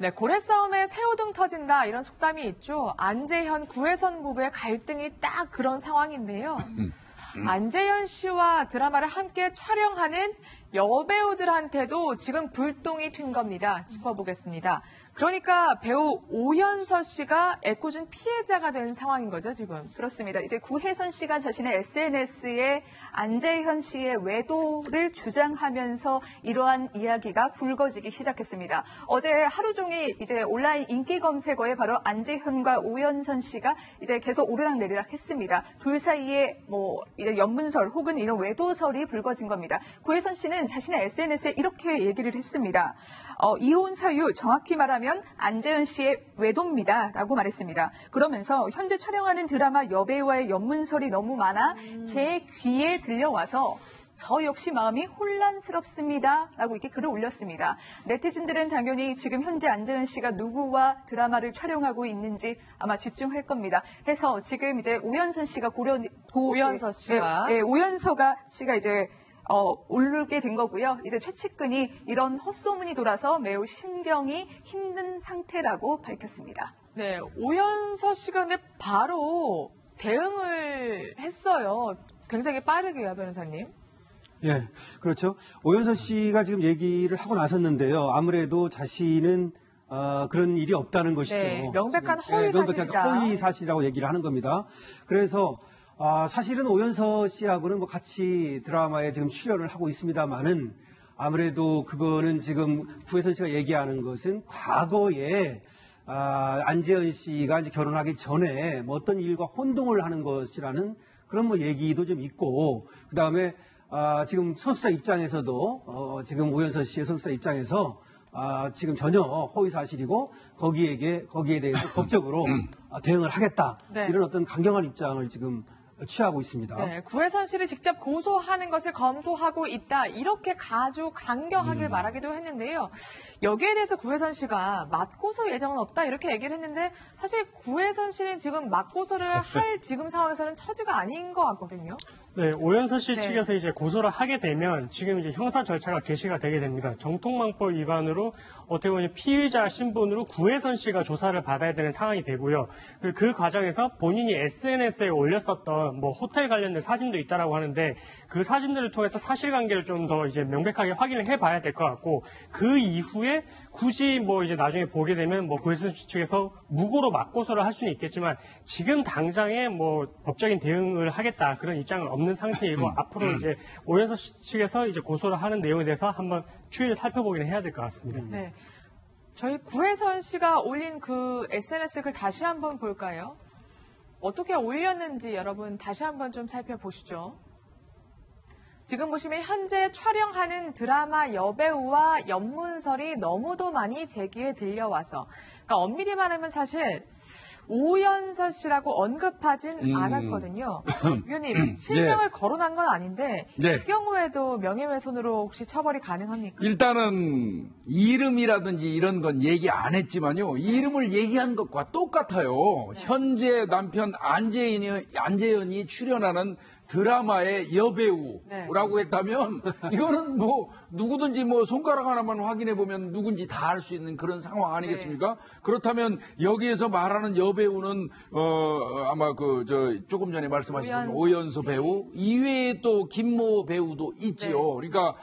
네, 고래 싸움에 새우등 터진다 이런 속담이 있죠. 안재현 구혜선 부부의 갈등이 딱 그런 상황인데요. 안재현 씨와 드라마를 함께 촬영하는 여배우들한테도 지금 불똥이 튄 겁니다. 짚어보겠습니다. 그러니까 배우 오연서 씨가 애꿎은 피해자가 된 상황인 거죠, 지금. 그렇습니다. 이제 구혜선 씨가 자신의 SNS에 안재현 씨의 외도를 주장하면서 이러한 이야기가 불거지기 시작했습니다. 어제 하루 종일 이제 온라인 인기 검색어에 바로 안재현과 오연선 씨가 이제 계속 오르락내리락 했습니다. 둘 사이에 이제 연문설 혹은 이런 외도설이 불거진 겁니다. 구혜선 씨는 자신의 SNS에 이렇게 얘기를 했습니다. 이혼 사유 정확히 말하면 안재현 씨의 외도입니다. 라고 말했습니다. 그러면서 현재 촬영하는 드라마 여배우와의 연문설이 너무 많아 제 귀에 들려와서 저 역시 마음이 혼란스럽습니다. 라고 이렇게 글을 올렸습니다. 네티즌들은 당연히 지금 현재 안재현 씨가 누구와 드라마를 촬영하고 있는지 아마 집중할 겁니다. 해서 지금 이제 오연선 씨가 오연서 씨가 오연서가 씨가 이제 오르게 된 거고요. 이제 최측근이 이런 헛소문이 돌아서 매우 신경이 힘든 상태라고 밝혔습니다. 네, 오연서 씨가 근데 바로 대응을 했어요. 굉장히 빠르게요, 변호사님. 예, 그렇죠. 오연서 씨가 지금 얘기를 하고 나섰는데요. 아무래도 자신은 그런 일이 없다는 것이죠. 네, 명백한 허위 사실이다. 명백한 허위 사실이라고 얘기를 하는 겁니다. 그래서 사실은 오연서 씨하고는 같이 드라마에 지금 출연을 하고 있습니다만은 아무래도 그거는 지금 구혜선 씨가 얘기하는 것은 과거에 안재현 씨가 이제 결혼하기 전에 어떤 일과 혼동을 하는 것이라는 그런 얘기도 좀 있고, 그 다음에 지금 소속사 입장에서도 지금 오연서 씨의 소속사 입장에서 지금 전혀 허위 사실이고 거기에 대해서 법적으로 대응을 하겠다. 네. 이런 어떤 강경한 입장을 지금 취하고 있습니다. 네, 구혜선 씨를 직접 고소하는 것을 검토하고 있다. 이렇게 아주 강경하게 말하기도 했는데요. 여기에 대해서 구혜선 씨가 맞고소 예정은 없다 이렇게 얘기를 했는데 사실 구혜선 씨는 지금 맞고소를 할 지금 상황에서는 처지가 아닌 것 같거든요. 네, 오연서 씨 측에서 이제 고소를 하게 되면 지금 이제 형사 절차가 개시가 되게 됩니다. 정통망법 위반으로 어떻게 보면 피의자 신분으로 구혜선 씨가 조사를 받아야 되는 상황이 되고요. 그 과정에서 본인이 SNS에 올렸었던 호텔 관련된 사진도 있다라고 하는데 그 사진들을 통해서 사실관계를 좀 더 이제 명백하게 확인을 해봐야 될 것 같고 그 이후에 굳이 이제 나중에 보게 되면 구혜선 씨 측에서 무고로 맞고소를 할 수는 있겠지만 지금 당장에 법적인 대응을 하겠다 그런 입장은 없는 상태이고 앞으로 이제 오연서 씨 측에서 이제 고소를 하는 내용에 대해서 한번 추이를 살펴보기는 해야 될 것 같습니다. 네, 저희 구혜선 씨가 올린 그 SNS 글 다시 한번 볼까요? 어떻게 올렸는지 여러분 다시 한번 좀 살펴보시죠. 지금 보시면 현재 촬영하는 드라마 여배우와 연문설이 너무도 많이 제기에 들려와서 그러니까 엄밀히 말하면 사실 오연서 씨라고 언급하진 않았거든요. 위원님, 실명을 거론한 건 아닌데 이 경우에도 명예훼손으로 혹시 처벌이 가능합니까? 일단은 이름이라든지 이런 건 얘기 안 했지만요. 이름을 얘기한 것과 똑같아요. 현재 남편 안재현이 출연하는 드라마의 여배우라고 했다면 이거는 누구든지 손가락 하나만 확인해 보면 누군지 다 알 수 있는 그런 상황 아니겠습니까? 그렇다면 여기에서 말하는 여배우는 아마 조금 전에 말씀하신 오연서 배우 이외에 또 김모 배우도 있지요. 그러니까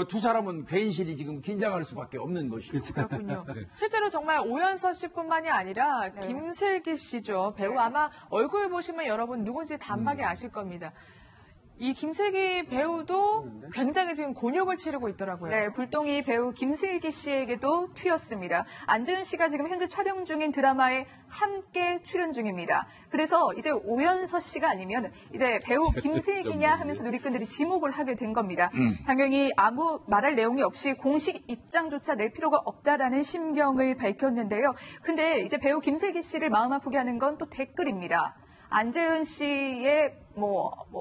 두 사람은 괜시리 지금 긴장할 수밖에 없는 것이죠. 그렇군요. 실제로 정말 오연서 씨뿐만이 아니라 김슬기 씨죠. 배우 아마 얼굴 보시면 여러분 누군지 단박에 아실 겁니다. 이 김슬기 배우도 굉장히 지금 곤욕을 치르고 있더라고요. 네, 불똥이 배우 김슬기 씨에게도 튀었습니다. 안재현 씨가 지금 현재 촬영 중인 드라마에 함께 출연 중입니다. 그래서 이제 오연서 씨가 아니면 이제 배우 김슬기냐 하면서 누리꾼들이 지목을 하게 된 겁니다. 당연히 아무 말할 내용이 없이 공식 입장조차 낼 필요가 없다라는 심경을 밝혔는데요. 근데 이제 배우 김슬기 씨를 마음 아프게 하는 건 또 댓글입니다. 안재현 씨의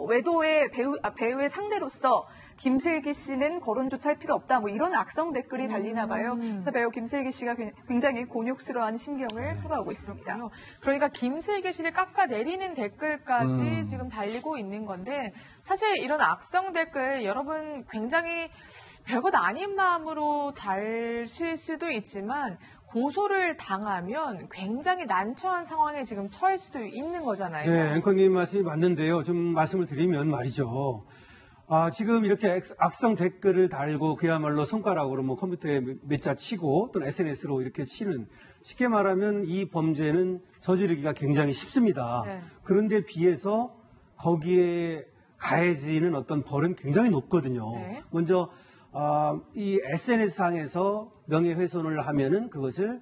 외도의 배우의 상대로서 김슬기 씨는 거론조차 할 필요 없다. 이런 악성 댓글이 달리나 봐요. 그래서 배우 김슬기 씨가 굉장히 곤욕스러워하는 심경을 표방하고 있습니다. 그러니까 김슬기 씨를 깎아내리는 댓글까지 지금 달리고 있는 건데 사실 이런 악성 댓글 여러분 굉장히 별것 아닌 마음으로 달실 수도 있지만 고소를 당하면 굉장히 난처한 상황에 지금 처할 수도 있는 거잖아요. 네, 앵커님 말씀이 맞는데요. 좀 말씀을 드리면 말이죠. 지금 이렇게 악성 댓글을 달고 그야말로 손가락으로 뭐 컴퓨터에 몇 자 치고 또는 SNS로 이렇게 치는, 쉽게 말하면 이 범죄는 저지르기가 굉장히 쉽습니다. 네. 그런데 비해서 거기에 가해지는 어떤 벌은 굉장히 높거든요. 네. 먼저 이 SNS상에서 명예훼손을 하면은 그것을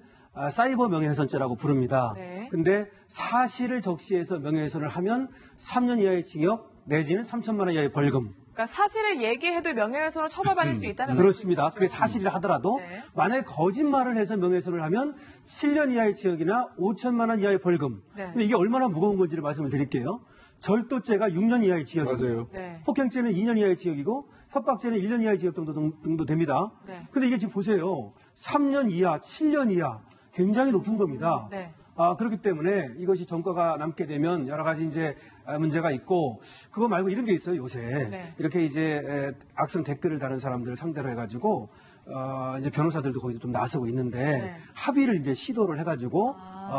사이버 명예훼손죄라고 부릅니다. 네. 근데 사실을 적시해서 명예훼손을 하면 3년 이하의 징역 내지는 3천만 원 이하의 벌금. 그러니까 사실을 얘기해도 명예훼손으로 처벌받을 수 있다는 그렇습니다. 말씀이시죠? 그게 사실이라 하더라도 네. 만약에 거짓말을 해서 명예훼손을 하면 7년 이하의 징역이나 5천만 원 이하의 벌금. 네. 근데 이게 얼마나 무거운 건지를 말씀을 드릴게요. 절도죄가 6년 이하의 징역이고 맞아요. 네. 폭행죄는 2년 이하의 징역이고 협박죄는 1년 이하의 징역 정도 됩니다. 네. 근데 이게 지금 보세요. 3년 이하, 7년 이하 굉장히 높은 겁니다. 네. 그렇기 때문에 이것이 전과가 남게 되면 여러 가지 이제 문제가 있고, 그거 말고 이런 게 있어요, 요새. 네. 이렇게 이제 악성 댓글을 다는 사람들을 상대로 해가지고 이제 변호사들도 거기서 좀 나서고 있는데 네. 합의를 이제 시도를 해가지고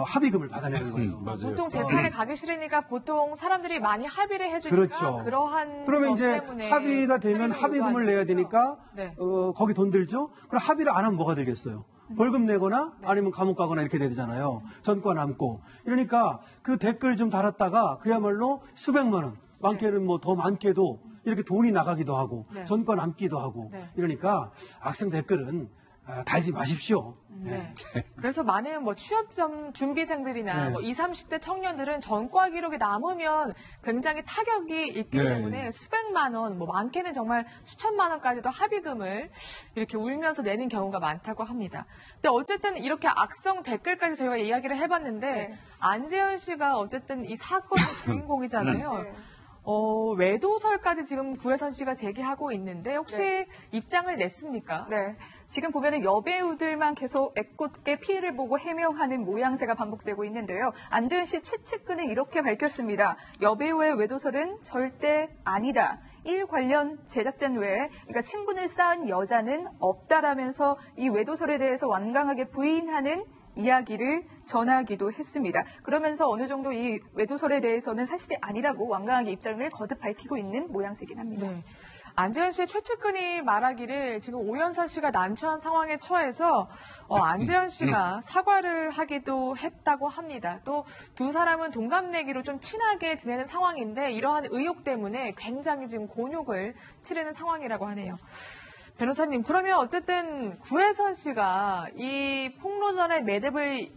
합의금을 받아내는 거예요. 맞아요. 보통 재판에 가기 싫으니까 보통 사람들이 많이 합의를 해주니까 그렇죠. 그러한 그러면 점 이제 때문에 합의가 되면 합의금을 내야 되니까 네. 거기 돈 들죠? 그럼 합의를 안 하면 뭐가 들겠어요? 벌금 내거나 아니면 감옥 가거나 이렇게 돼야 되잖아요. 전과 남고. 이러니까 그 댓글 좀 달았다가 그야말로 수백만 원, 많게는 뭐 더 많게도 이렇게 돈이 나가기도 하고 네. 전과 남기도 하고 네. 이러니까 악성 댓글은 달지 마십시오. 네. 그래서 많은 뭐 취업 준비생들이나 네. 뭐 20, 30대 청년들은 전과 기록이 남으면 굉장히 타격이 있기 네. 때문에 수백만 원, 뭐 많게는 정말 수천만 원까지도 합의금을 이렇게 울면서 내는 경우가 많다고 합니다. 근데 어쨌든 이렇게 악성 댓글까지 저희가 이야기를 해봤는데 네. 안재현 씨가 어쨌든 이 사건의 주인공이잖아요. 네. 외도설까지 지금 구혜선 씨가 제기하고 있는데 혹시 네. 입장을 냈습니까? 네. 지금 보면은 여배우들만 계속 애꿎게 피해를 보고 해명하는 모양새가 반복되고 있는데요. 안재현 씨 최측근은 이렇게 밝혔습니다. 여배우의 외도설은 절대 아니다. 일 관련 제작진 외에 그러니까 친분을 쌓은 여자는 없다라면서 이 외도설에 대해서 완강하게 부인하는 이야기를 전하기도 했습니다. 그러면서 어느 정도 이 외도설에 대해서는 사실이 아니라고 완강하게 입장을 거듭 밝히고 있는 모양새긴 합니다. 네. 안재현 씨의 최측근이 말하기를 지금 오연서 씨가 난처한 상황에 처해서 안재현 씨가 사과를 하기도 했다고 합니다. 또 두 사람은 동갑내기로 좀 친하게 지내는 상황인데 이러한 의혹 때문에 굉장히 지금 곤욕을 치르는 상황이라고 하네요. 변호사님, 그러면 어쨌든 구혜선 씨가 이 폭로전의 매듭을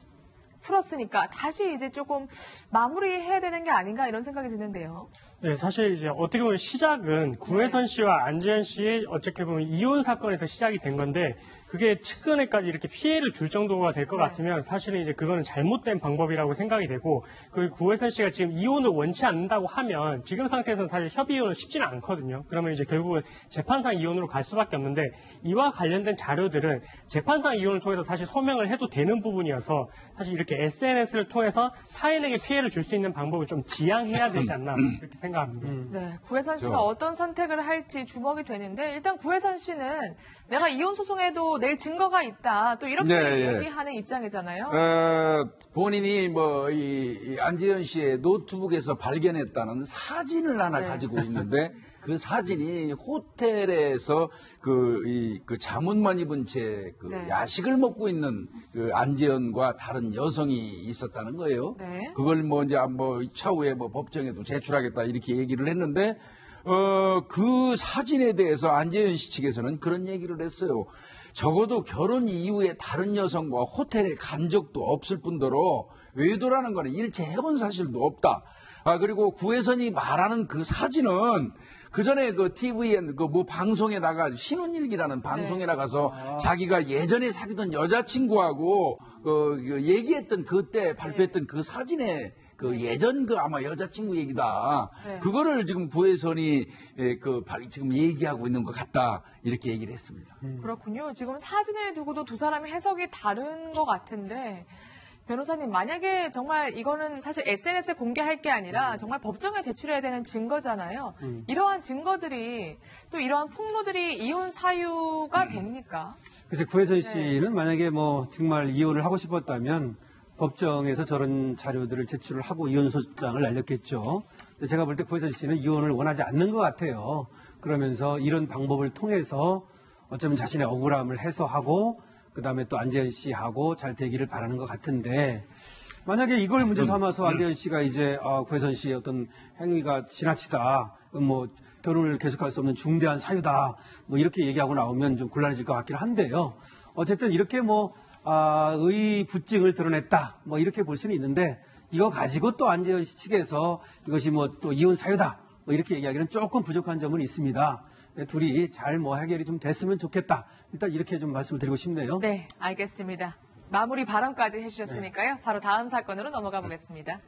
풀었으니까 다시 이제 조금 마무리해야 되는 게 아닌가 이런 생각이 드는데요. 네, 사실 이제 어떻게 보면 시작은 구혜선 씨와 안재현 씨의 어떻게 보면 이혼 사건에서 시작이 된 건데 그게 측근에까지 이렇게 피해를 줄 정도가 될 것 네. 같으면 사실은 이제 그거는 잘못된 방법이라고 생각이 되고 그 구혜선 씨가 지금 이혼을 원치 않는다고 하면 지금 상태에서는 사실 협의 이혼은 쉽지는 않거든요. 그러면 이제 결국은 재판상 이혼으로 갈 수밖에 없는데 이와 관련된 자료들은 재판상 이혼을 통해서 사실 소명을 해도 되는 부분이어서 사실 이렇게 SNS를 통해서 타인에게 피해를 줄 수 있는 방법을 좀 지양해야 되지 않나 그렇게 생각합니다. 네, 구혜선 씨가 어떤 선택을 할지 주목이 되는데 일단 구혜선 씨는 내가 이혼 소송에도 낼 증거가 있다. 또 이렇게 네, 얘기하는 입장이잖아요. 본인이 뭐 이 안재현 씨의 노트북에서 발견했다는 사진을 하나 네. 가지고 있는데 그 사진이 호텔에서 그 자문만 입은 채 네. 야식을 먹고 있는 그 안재현과 다른 여성이 있었다는 거예요. 네. 그걸 뭐 이제 뭐 차후에 뭐 법정에도 제출하겠다 이렇게 얘기를 했는데 그 사진에 대해서 안재현 씨 측에서는 그런 얘기를 했어요. 적어도 결혼 이후에 다른 여성과 호텔에 간 적도 없을 뿐더러 외도라는 거는 일체 해본 사실도 없다. 그리고 구혜선이 말하는 그 사진은 그 전에 그 TVN 그 뭐 방송에 나가 신혼일기라는 방송에 나가서 자기가 예전에 사귀던 여자친구하고 얘기했던 그때 발표했던 그 사진에 그 예전 그 아마 여자친구 얘기다. 네. 그거를 지금 구혜선이 지금 얘기하고 있는 것 같다. 이렇게 얘기를 했습니다. 그렇군요. 지금 사진을 두고도 두 사람의 해석이 다른 것 같은데 변호사님, 만약에 정말 이거는 사실 SNS에 공개할 게 아니라 정말 법정에 제출해야 되는 증거잖아요. 이러한 증거들이 또 이러한 폭로들이 이혼 사유가 됩니까? 그래서 구혜선 씨는 만약에 뭐 정말 이혼을 하고 싶었다면 법정에서 저런 자료들을 제출을 하고 이혼 소장을 날렸겠죠. 근데 제가 볼 때 구혜선 씨는 이혼을 원하지 않는 것 같아요. 그러면서 이런 방법을 통해서 어쩌면 자신의 억울함을 해소하고 그다음에 또 안재현 씨하고 잘 되기를 바라는 것 같은데 만약에 이걸 문제 삼아서 안재현 씨가 이제 구혜선 씨의 어떤 행위가 지나치다, 뭐 결혼을 계속할 수 없는 중대한 사유다, 뭐 이렇게 얘기하고 나오면 좀 곤란해질 것 같긴 한데요. 어쨌든 이렇게 뭐 의부증을 드러냈다, 뭐 이렇게 볼 수는 있는데 이거 가지고 또 안재현 씨 측에서 이것이 뭐 또 이혼 사유다, 뭐 이렇게 얘기하기는 조금 부족한 점은 있습니다. 둘이 잘 뭐 해결이 좀 됐으면 좋겠다. 일단 이렇게 좀 말씀을 드리고 싶네요. 네, 알겠습니다. 마무리 발언까지 해주셨으니까요. 바로 다음 사건으로 넘어가 보겠습니다.